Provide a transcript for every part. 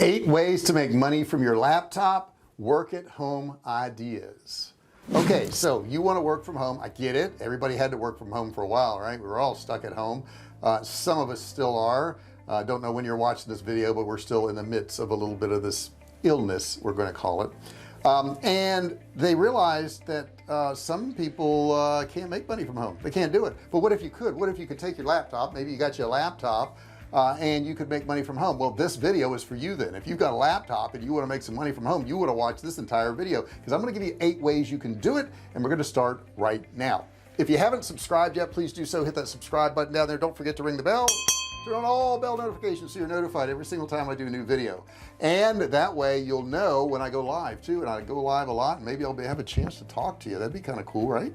8 ways to make money from your laptop. Work at home ideas. Okay, so you want to work from home. I get it. Everybody had to work from home for a while, right? We were all stuck at home. Some of us still are. Don't know when you're watching this video, but we're still in the midst of a little bit of this illness, we're going to call it. And they realized that some people can't make money from home. They can't do it. But what if you could? What if you could take your laptop, maybe you got your laptop, and you could make money from home? Well, this video is for you then. If you've got a laptop and you want to make some money from home, you want to watch this entire video, because I'm going to give you 8 ways you can do it, and we're going to start right now. If you haven't subscribed yet, please do so. Hit that subscribe button down there. Don't forget to ring the bell. Turn on all bell notifications so you're notified every single time I do a new video, and that way you'll know when I go live too. And I go live a lot, and maybe I'll have a chance to talk to you. That'd be kind of cool, right?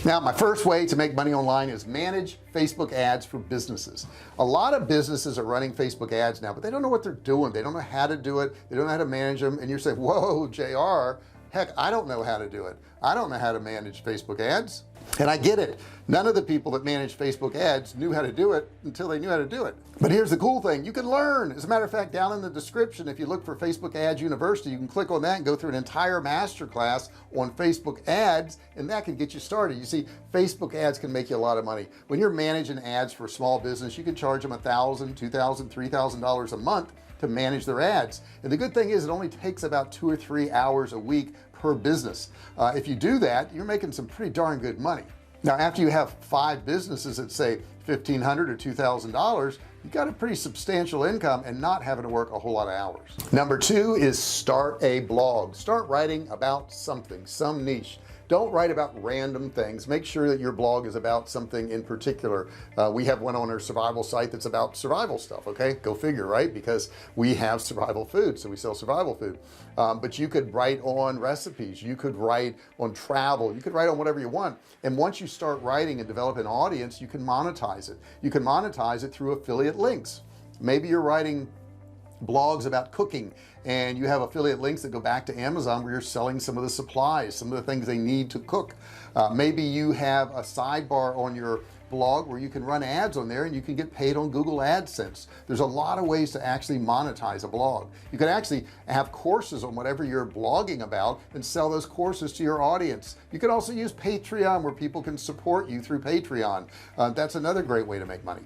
Now, my first way to make money online is manage Facebook ads for businesses. A lot of businesses are running Facebook ads now, but they don't know what they're doing. They don't know how to do it. They don't know how to manage them. And you're saying, whoa, JR, heck, I don't know how to do it. I don't know how to manage Facebook ads. And I get it. None of the people that manage Facebook ads knew how to do it until they knew how to do it. But here's the cool thing: you can learn. As a matter of fact, down in the description, if you look for Facebook Ads University, you can click on that and go through an entire masterclass on Facebook ads, and that can get you started. You see, Facebook ads can make you a lot of money. When you're managing ads for a small business, you can charge them $1,000, $2,000, $3,000 a month to manage their ads. And the good thing is, it only takes about 2 or 3 hours a week per business. If you do that, you're making some pretty darn good money. Now, after you have 5 businesses that say $1,500 or $2,000, you got a pretty substantial income and not having to work a whole lot of hours. Number 2 is start a blog. Start writing about something, some niche. Don't write about random things. Make sure that your blog is about something in particular. We have one on our survival site that's about survival stuff. Okay, go figure, right? Because we have survival food, so we sell survival food. But you could write on recipes, you could write on travel, you could write on whatever you want. And once you start writing and develop an audience, you can monetize it. You can monetize it through affiliate links. Maybe you're writing blogs about cooking, and you have affiliate links that go back to Amazon, where you're selling some of the supplies, some of the things they need to cook. Maybe you have a sidebar on your blog where you can run ads on there, and you can get paid on Google AdSense. There's a lot of ways to actually monetize a blog. You can actually have courses on whatever you're blogging about and sell those courses to your audience. You can also use Patreon, where people can support you through Patreon. That's another great way to make money.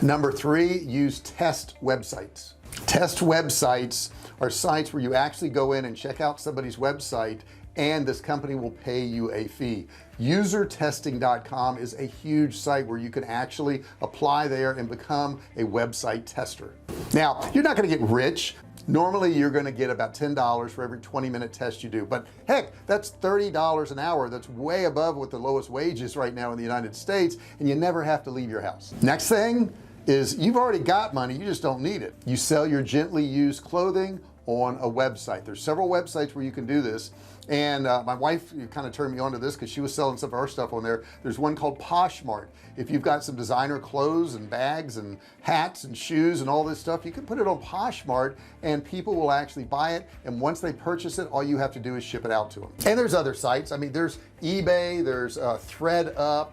Number 3, use test websites. Test websites are sites where you actually go in and check out somebody's website, and this company will pay you a fee. Usertesting.com is a huge site where you can actually apply there and become a website tester. Now, you're not going to get rich. Normally you're going to get about $10 for every 20-minute test you do, but heck, that's $30 an hour. That's way above what the lowest wage is right now in the United States, and you never have to leave your house. Next thing is, you've already got money, you just don't need it. You sell your gently used clothing on a website. There's several websites where you can do this, and my wife kind of turned me on to this because she was selling some of our stuff on there. There's one called POSHMARK. If you've got some designer clothes and bags and hats and shoes and all this stuff, you can put it on POSHMARK, and people will actually buy it, and once they purchase it, all you have to do is ship it out to them. And there's other sites. I mean, there's eBay, there's ThreadUp,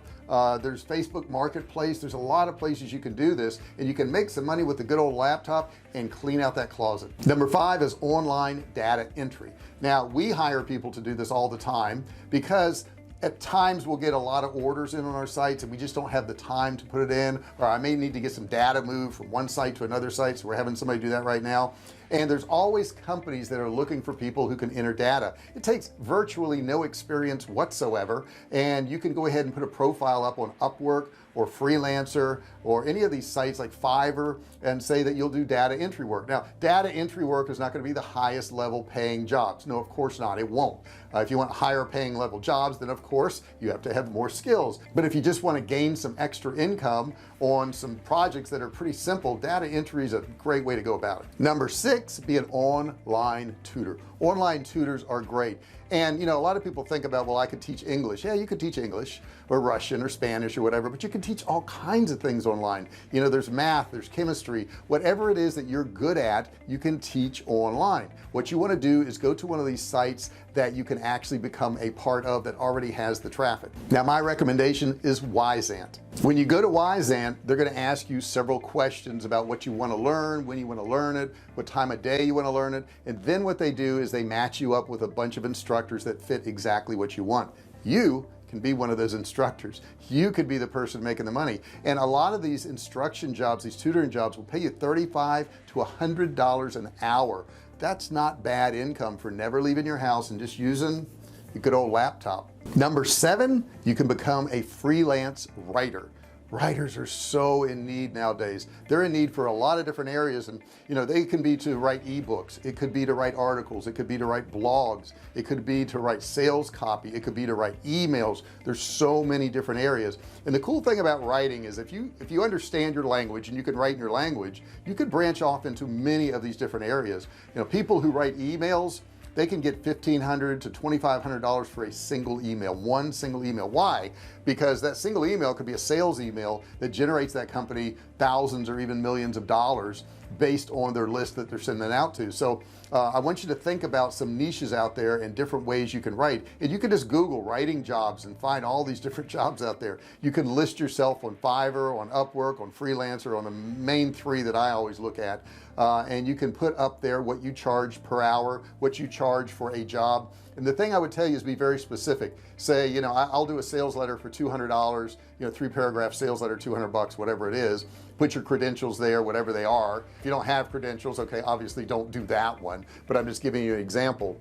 there's Facebook Marketplace. There's a lot of places you can do this, and you can make some money with a good old laptop and clean out that closet. Number 5 is online data entry. Now, we hire people to do this all the time, because at times we'll get a lot of orders in on our sites, and we just don't have the time to put it in, or I may need to get some data moved from one site to another site, so we're having somebody do that right now. And there's always companies that are looking for people who can enter data. It takes virtually no experience whatsoever, and you can go ahead and put a profile up on Upwork or Freelancer or any of these sites like Fiverr and say that you'll do data entry work. Now, data entry work is not going to be the highest level paying jobs. No, of course not. It won't. If you want higher paying level jobs, then of course you have to have more skills. But if you just want to gain some extra income on some projects that are pretty simple, data entry is a great way to go about it. Number 6, be an online tutor. Online tutors are great. And you know, a lot of people think about, well, I could teach English. Yeah, you could teach English or Russian or Spanish or whatever, but you can teach all kinds of things online. You know, there's math, there's chemistry, whatever it is that you're good at, you can teach online. What you want to do is go to one of these sites that you can actually become a part of that already has the traffic. Now, my recommendation is Wyzant. When you go to Wyzant, they're going to ask you several questions about what you want to learn, when you want to learn it, what time of day you want to learn it, and then what they do is they match you up with a bunch of instructors that fit exactly what you want. You can be one of those instructors. You could be the person making the money. And a lot of these instruction jobs, these tutoring jobs, will pay you $35 to $100 an hour. That's not bad income for never leaving your house and just using your good old laptop. Number 7, you can become a freelance writer. Writers are so in need nowadays. They're in need for a lot of different areas, and you know, they can be to write ebooks, it could be to write articles, it could be to write blogs, it could be to write sales copy, it could be to write emails. There's so many different areas. And the cool thing about writing is if you understand your language and you can write in your language, you could branch off into many of these different areas. You know, people who write emails, they can get $1,500 to $2,500 for a single email, one single email. Why? Because that single email could be a sales email that generates that company thousands or even millions of dollars based on their list that they're sending out to. So I want you to think about some niches out there and different ways you can write, and you can just Google writing jobs and find all these different jobs out there. You can list yourself on Fiverr, on Upwork, on Freelancer, on the main 3 that I always look at, and you can put up there what you charge per hour, what you charge for a job. And the thing I would tell you is be very specific. Say, you know, I'll do a sales letter for $200, you know, 3-paragraph sales letter, $200, whatever it is. Put your credentials there, whatever they are. If you don't have credentials, okay, obviously don't do that one, but I'm just giving you an example.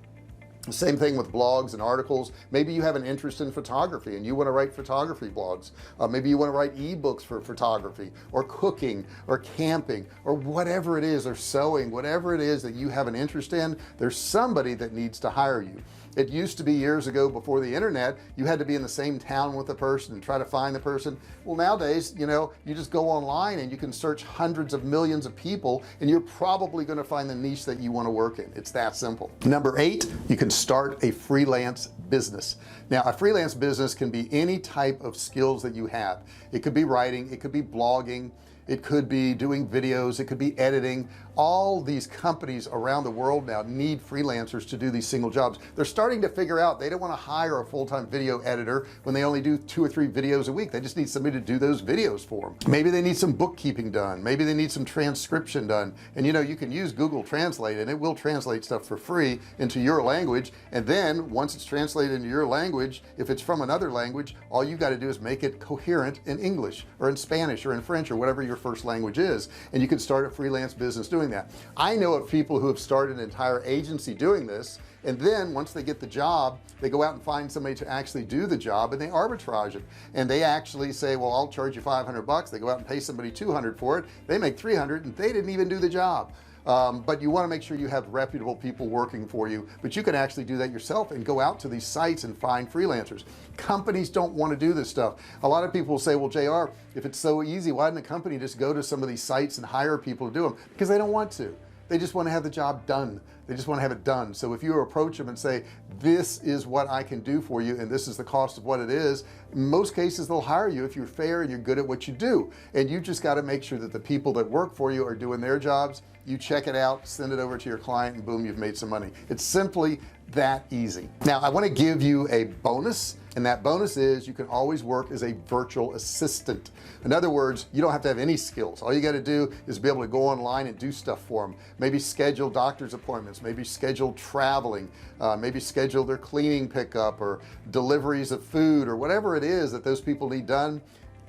Same thing with blogs and articles. Maybe you have an interest in photography and you want to write photography blogs. Maybe you want to write ebooks for photography or cooking or camping or whatever it is, or sewing, whatever it is that you have an interest in. There's somebody that needs to hire you. It used to be years ago, before the internet, you had to be in the same town with the person and try to find the person. Well, nowadays, you know, you just go online and you can search hundreds of millions of people and you're probably going to find the niche that you want to work in. It's that simple. Number 8, you can start a freelance business. Now, a freelance business can be any type of skills that you have. It could be writing, it could be blogging, it could be doing videos, it could be editing. All these companies around the world now need freelancers to do these single jobs. They're starting to figure out they don't want to hire a full-time video editor when they only do 2 or 3 videos a week. They just need somebody to do those videos for them. Maybe they need some bookkeeping done, maybe they need some transcription done, and you know, you can use Google Translate and it will translate stuff for free into your language. And then once it's translated into your language, if it's from another language, all you got to do is make it coherent in English or in Spanish or in French or whatever your first language is, and you can start a freelance business doing that. I know of people who have started an entire agency doing this, and then once they get the job, they go out and find somebody to actually do the job, and they arbitrage it, and they actually say, well, I'll charge you $500. They go out and pay somebody $200 for it, they make $300, and they didn't even do the job. But you want to make sure you have reputable people working for you, but you can actually do that yourself and go out to these sites and find freelancers. Companies don't want to do this stuff. A lot of people will say, well, JR, if it's so easy, why didn't a company just go to some of these sites and hire people to do them? Because they don't want to. They just want to have the job done. They just want to have it done. So if you approach them and say, this is what I can do for you and this is the cost of what it is, in most cases they'll hire you if you're fair and you're good at what you do. And you just got to make sure that the people that work for you are doing their jobs. You check it out, send it over to your client, and boom, you've made some money. It's simply that easy. Now I want to give you a bonus, and that bonus is you can always work as a virtual assistant. In other words, you don't have to have any skills. All you got to do is be able to go online and do stuff for them. Maybe schedule doctor's appointments, maybe schedule traveling, maybe schedule their cleaning pickup or deliveries of food or whatever it is that those people need done.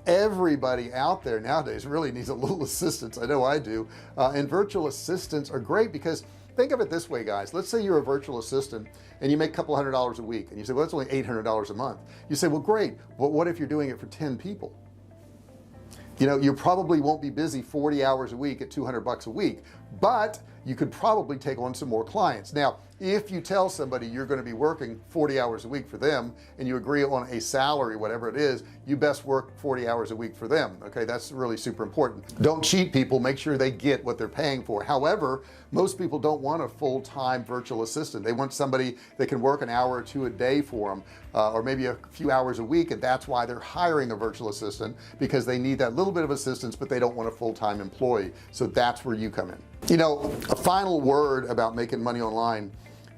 Everybody out there nowadays really needs a little assistance. I know I do. And virtual assistants are great because think of it this way, guys. Let's say you're a virtual assistant and you make a couple $100s a week, and you say, well, that's only $800 a month. You say, well, great, but what if you're doing it for 10 people? You know, you probably won't be busy 40 hours a week at $200 a week, but you could probably take on some more clients. Now, if you tell somebody you're going to be working 40 hours a week for them and you agree on a salary, whatever it is, you best work 40 hours a week for them. Okay, that's really super important. Don't cheat people. Make sure they get what they're paying for. However, most people don't want a full-time virtual assistant. They want somebody that can work an hour or 2 a day for them, or maybe a few hours a week, and that's why they're hiring a virtual assistant, because they need that little bit of assistance, but they don't want a full-time employee. So that's where you come in. You know, a final word about making money online.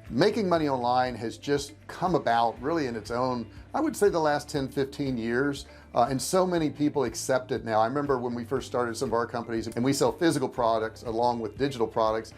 making money online has just come about really in its own, I would say the last 10-15 years, and so many people accept it now. I remember when we first started some of our companies and we sell physical products along with digital products,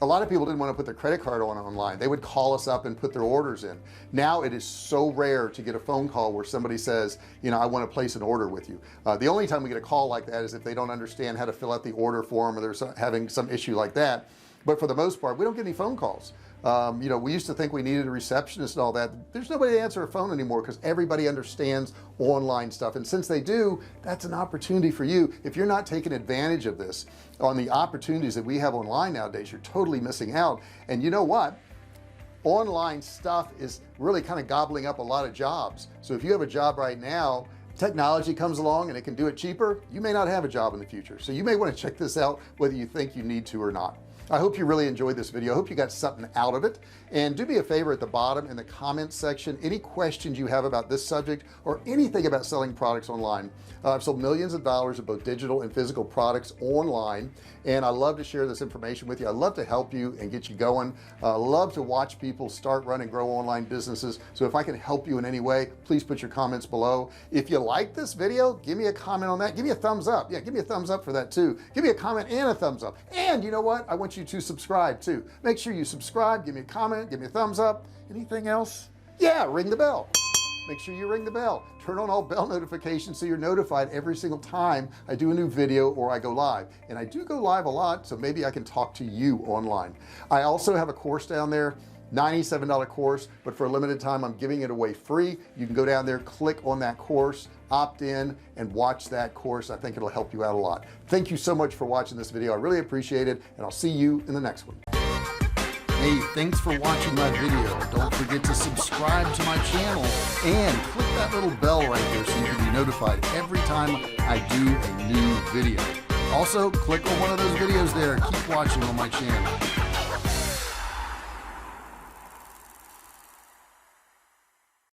a lot of people didn't want to put their credit card on online. They would call us up and put their orders in. Now it is so rare to get a phone call where somebody says, you know, I want to place an order with you. The only time we get a call like that is if they don't understand how to fill out the order form, or they're having some issue like that. But for the most part, we don't get any phone calls. You know, we used to think we needed a receptionist and all that. There's nobody to answer a phone anymore because everybody understands online stuff, and since they do, that's an opportunity for you. If you're not taking advantage of this on the opportunities that we have online nowadays, you're totally missing out. And you know what, online stuff is really kind of gobbling up a lot of jobs. So if you have a job right now, technology comes along and it can do it cheaper, you may not have a job in the future. So you may want to check this out whether you think you need to or not. I hope you really enjoyed this video. I hope you got something out of it, and do me a favor at the bottom in the comments section, any questions you have about this subject or anything about selling products online. I've sold millions of dollars of both digital and physical products online, and I love to share this information with you. I love to help you and get you going. I love to watch people start, run, and grow online businesses. So if I can help you in any way, please put your comments below. If you like this video, give me a comment on that. Give me a thumbs up. Yeah, give me a thumbs up for that too. Give me a comment and a thumbs up. And you know what, I want you to subscribe too. Make sure you subscribe, give me a comment, give me a thumbs up. Anything else? Yeah, ring the bell. Make sure you ring the bell, turn on all bell notifications so you're notified every single time I do a new video or I go live. And I do go live a lot, so maybe I can talk to you online. I also have a course down there, $97 course, but for a limited time I'm giving it away free. You can go down there, click on that course, opt in, and watch that course. I think it'll help you out a lot. Thank you so much for watching this video. I really appreciate it, and I'll see you in the next one. Hey, thanks for watching my video. Don't forget to subscribe to my channel and click that little bell right there so you can be notified every time I do a new video. Also, click on one of those videos there. Keep watching on my channel.